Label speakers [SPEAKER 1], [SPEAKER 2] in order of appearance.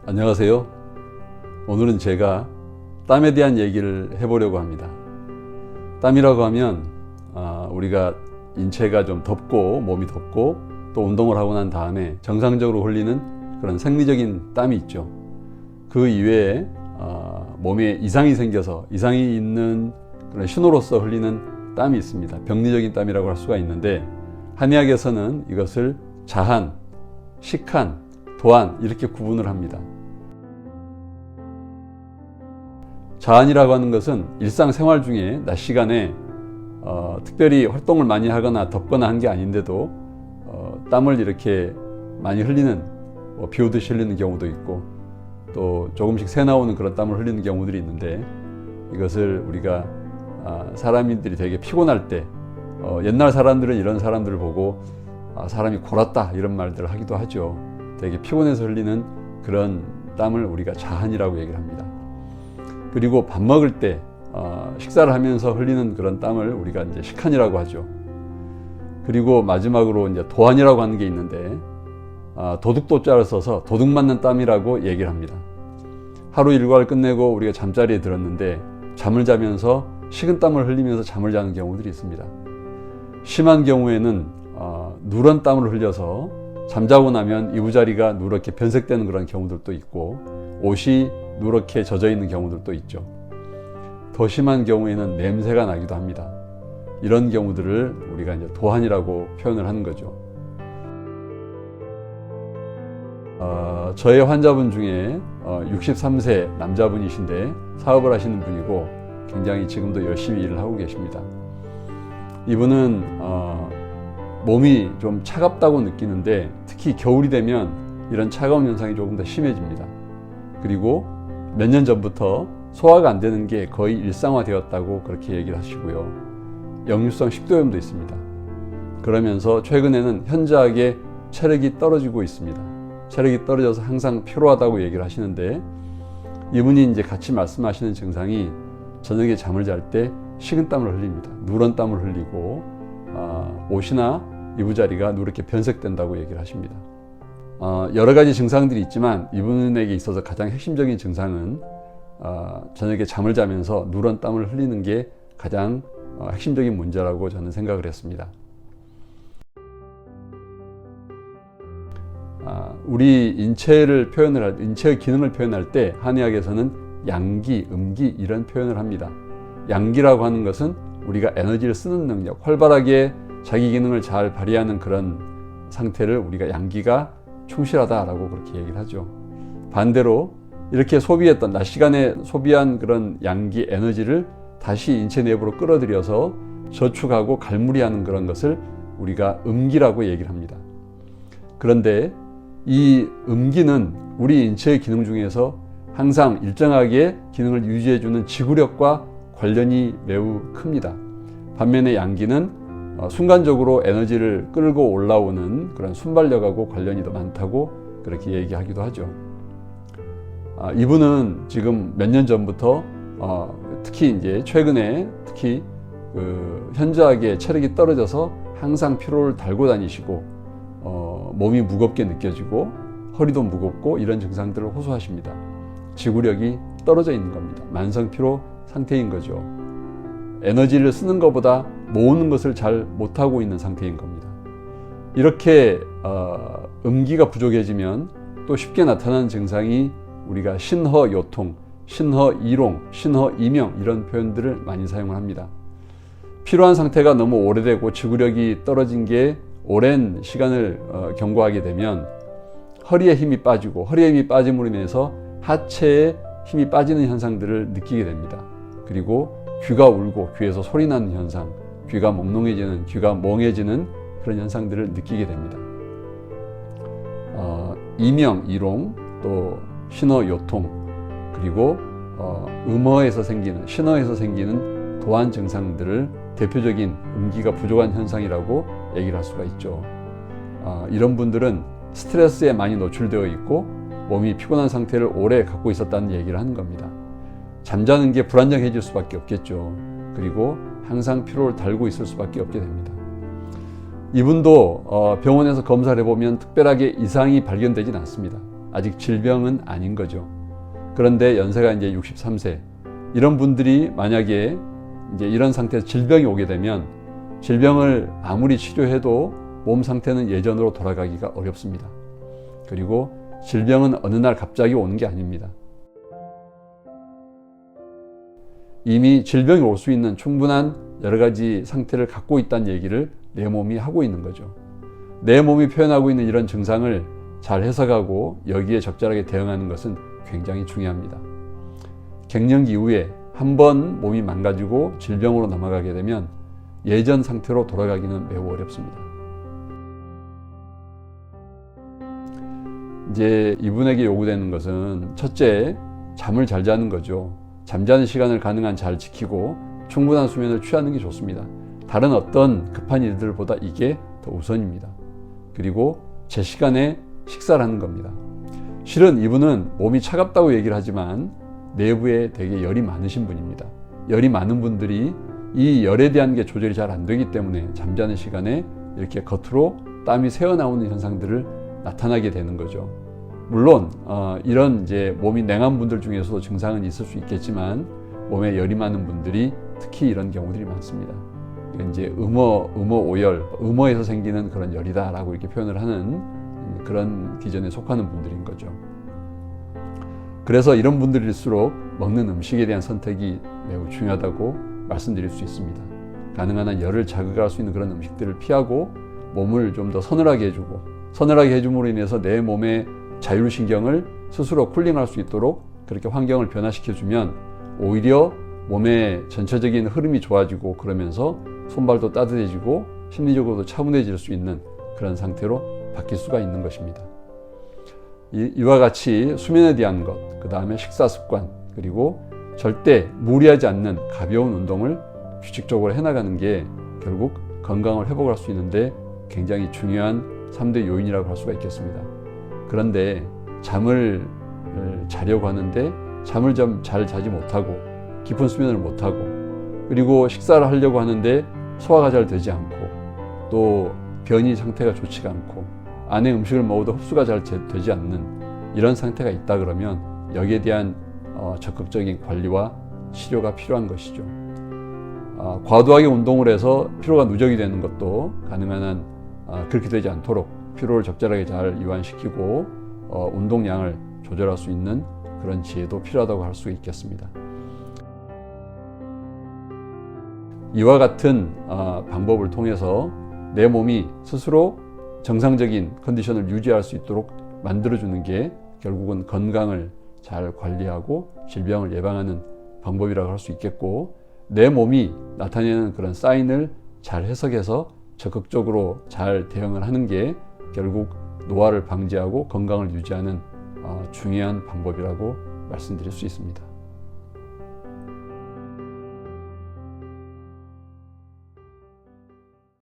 [SPEAKER 1] 안녕하세요. 오늘은 제가 땀에 대한 얘기를 해보려고 합니다. 땀이라고 하면 우리가 인체가 좀 덥고 몸이 덥고 또 운동을 하고 난 다음에 정상적으로 흘리는 그런 생리적인 땀이 있죠. 그 이외에 몸에 이상이 생겨서 이상이 있는 그런 신호로서 흘리는 땀이 있습니다. 병리적인 땀이라고 할 수가 있는데 한의학에서는 이것을 자한, 식한, 도한 이렇게 구분을 합니다. 자한이라고 하는 것은 일상생활 중에 낮 시간에 특별히 활동을 많이 하거나 덥거나 한 게 아닌데도 땀을 이렇게 많이 흘리는 비 오듯이 흘리는 경우도 있고 또 조금씩 새 나오는 그런 땀을 흘리는 경우들이 있는데 이것을 우리가 사람들이 되게 피곤할 때 옛날 사람들은 이런 사람들을 보고 사람이 골았다 이런 말들을 하기도 하죠. 되게 피곤해서 흘리는 그런 땀을 우리가 자한이라고 얘기를 합니다. 그리고 밥 먹을 때 식사를 하면서 흘리는 그런 땀을 우리가 이제 식한이라고 하죠. 그리고 마지막으로 이제 도한이라고 하는 게 있는데 도둑도자를 써서 도둑 맞는 땀이라고 얘기를 합니다. 하루 일과를 끝내고 우리가 잠자리에 들었는데 잠을 자면서 식은땀을 흘리면서 잠을 자는 경우들이 있습니다. 심한 경우에는 누런 땀을 흘려서 잠자고 나면 이부자리가 누렇게 변색되는 그런 경우들도 있고 옷이 누렇게 젖어 있는 경우들도 있죠. 더 심한 경우에는 냄새가 나기도 합니다. 이런 경우들을 우리가 이제 도한이라고 표현을 하는 거죠. 저의 환자분 중에 63세 남자분이신데 사업을 하시는 분이고 굉장히 지금도 열심히 일을 하고 계십니다. 이분은 몸이 좀 차갑다고 느끼는데 특히 겨울이 되면 이런 차가운 현상이 조금 더 심해집니다. 그리고 몇 년 전부터 소화가 안 되는 게 거의 일상화되었다고 그렇게 얘기를 하시고요. 역류성 식도염도 있습니다. 그러면서 최근에는 현저하게 체력이 떨어지고 있습니다. 체력이 떨어져서 항상 피로하다고 얘기를 하시는데 이분이 이제 같이 말씀하시는 증상이 저녁에 잠을 잘 때 식은땀을 흘립니다. 누런 땀을 흘리고 옷이나 이부자리가 누렇게 변색된다고 얘기를 하십니다. 여러 가지 증상들이 있지만 이분에게 있어서 가장 핵심적인 증상은 저녁에 잠을 자면서 누런 땀을 흘리는 게 가장 핵심적인 문제라고 저는 생각을 했습니다. 우리 인체의 기능을 표현할 때 한의학에서는 양기, 음기 이런 표현을 합니다. 양기라고 하는 것은 우리가 에너지를 쓰는 능력, 활발하게 자기 기능을 잘 발휘하는 그런 상태를 우리가 양기가 충실하다라고 그렇게 얘기를 하죠. 반대로 이렇게 소비했던 낮 시간에 소비한 그런 양기 에너지를 다시 인체 내부로 끌어들여서 저축하고 갈무리하는 그런 것을 우리가 음기라고 얘기를 합니다. 그런데 이 음기는 우리 인체의 기능 중에서 항상 일정하게 기능을 유지해주는 지구력과 관련이 매우 큽니다. 반면에 양기는 순간적으로 에너지를 끌고 올라오는 그런 순발력하고 관련이 더 많다고 그렇게 얘기하기도 하죠. 이분은 지금 몇 년 전부터 특히 이제 최근에 특히 현저하게 체력이 떨어져서 항상 피로를 달고 다니시고 몸이 무겁게 느껴지고 허리도 무겁고 이런 증상들을 호소하십니다. 지구력이 떨어져 있는 겁니다. 만성 피로 상태인 거죠. 에너지를 쓰는 것보다 모으는 것을 잘 못하고 있는 상태인 겁니다. 이렇게 음기가 부족해지면 또 쉽게 나타나는 증상이 우리가 신허요통, 신허이롱, 신허이명 이런 표현들을 많이 사용을 합니다. 피로한 상태가 너무 오래되고 지구력이 떨어진 게 오랜 시간을 경과하게 되면 허리에 힘이 빠지고 허리에 힘이 빠짐으로 인해서 하체에 힘이 빠지는 현상들을 느끼게 됩니다. 그리고 귀가 울고 귀에서 소리 나는 현상, 귀가 몽롱해지는, 귀가 멍해지는 그런 현상들을 느끼게 됩니다. 이명, 이롱, 또 신허요통, 그리고 음허에서 생기는, 신허에서 생기는 도한 증상들을 대표적인 음기가 부족한 현상이라고 얘기를 할 수가 있죠. 이런 분들은 스트레스에 많이 노출되어 있고 몸이 피곤한 상태를 오래 갖고 있었다는 얘기를 하는 겁니다. 잠자는 게 불안정해질 수밖에 없겠죠. 그리고 항상 피로를 달고 있을 수밖에 없게 됩니다. 이분도 병원에서 검사를 해보면 특별하게 이상이 발견되진 않습니다. 아직 질병은 아닌 거죠. 그런데 연세가 이제 63세 이런 분들이 만약에 이제 이런 상태에서 질병이 오게 되면 질병을 아무리 치료해도 몸 상태는 예전으로 돌아가기가 어렵습니다. 그리고 질병은 어느 날 갑자기 오는 게 아닙니다. 이미 질병이 올 수 있는 충분한 여러 가지 상태를 갖고 있다는 얘기를 내 몸이 하고 있는 거죠. 내 몸이 표현하고 있는 이런 증상을 잘 해석하고 여기에 적절하게 대응하는 것은 굉장히 중요합니다. 갱년기 이후에 한번 몸이 망가지고 질병으로 넘어가게 되면 예전 상태로 돌아가기는 매우 어렵습니다. 이제 이분에게 요구되는 것은 첫째, 잠을 잘 자는 거죠. 잠자는 시간을 가능한 잘 지키고 충분한 수면을 취하는 게 좋습니다. 다른 어떤 급한 일들보다 이게 더 우선입니다. 그리고 제 시간에 식사를 하는 겁니다. 실은 이분은 몸이 차갑다고 얘기를 하지만 내부에 되게 열이 많으신 분입니다. 열이 많은 분들이 이 열에 대한 게 조절이 잘 안 되기 때문에 잠자는 시간에 이렇게 겉으로 땀이 새어나오는 현상들을 나타나게 되는 거죠. 물론 이런 이제 몸이 냉한 분들 중에서도 증상은 있을 수 있겠지만 몸에 열이 많은 분들이 특히 이런 경우들이 많습니다. 이제 오열, 음어에서 생기는 그런 열이다라고 이렇게 표현을 하는 그런 기전에 속하는 분들인 거죠. 그래서 이런 분들일수록 먹는 음식에 대한 선택이 매우 중요하다고 말씀드릴 수 있습니다. 가능한 한 열을 자극할 수 있는 그런 음식들을 피하고 몸을 좀 더 서늘하게 해주고, 서늘하게 해줌으로 인해서 내 몸의 자율신경을 스스로 쿨링할 수 있도록 그렇게 환경을 변화시켜주면 오히려 몸의 전체적인 흐름이 좋아지고 그러면서 손발도 따뜻해지고 심리적으로도 차분해질 수 있는 그런 상태로 바뀔 수가 있는 것입니다. 이와 같이 수면에 대한 것, 그 다음에 식사 습관, 그리고 절대 무리하지 않는 가벼운 운동을 규칙적으로 해나가는 게 결국 건강을 회복할 수 있는데 굉장히 중요한 3대 요인이라고 할 수가 있겠습니다. 그런데 잠을 자려고 하는데 잠을 좀 잘 자지 못하고 깊은 수면을 못하고 그리고 식사를 하려고 하는데 소화가 잘 되지 않고 또 변이 상태가 좋지가 않고 안에 음식을 먹어도 흡수가 잘 되지 않는 이런 상태가 있다 그러면 여기에 대한 적극적인 관리와 치료가 필요한 것이죠. 과도하게 운동을 해서 피로가 누적이 되는 것도 가능한 한 그렇게 되지 않도록 피로를 적절하게 잘 이완시키고 운동량을 조절할 수 있는 그런 지혜도 필요하다고 할 수 있겠습니다. 이와 같은 방법을 통해서 내 몸이 스스로 정상적인 컨디션을 유지할 수 있도록 만들어주는 게 결국은 건강을 잘 관리하고 질병을 예방하는 방법이라고 할 수 있겠고, 내 몸이 나타내는 그런 사인을 잘 해석해서 적극적으로 잘 대응을 하는 게 결국 노화를 방지하고 건강을 유지하는 중요한 방법이라고 말씀드릴 수 있습니다.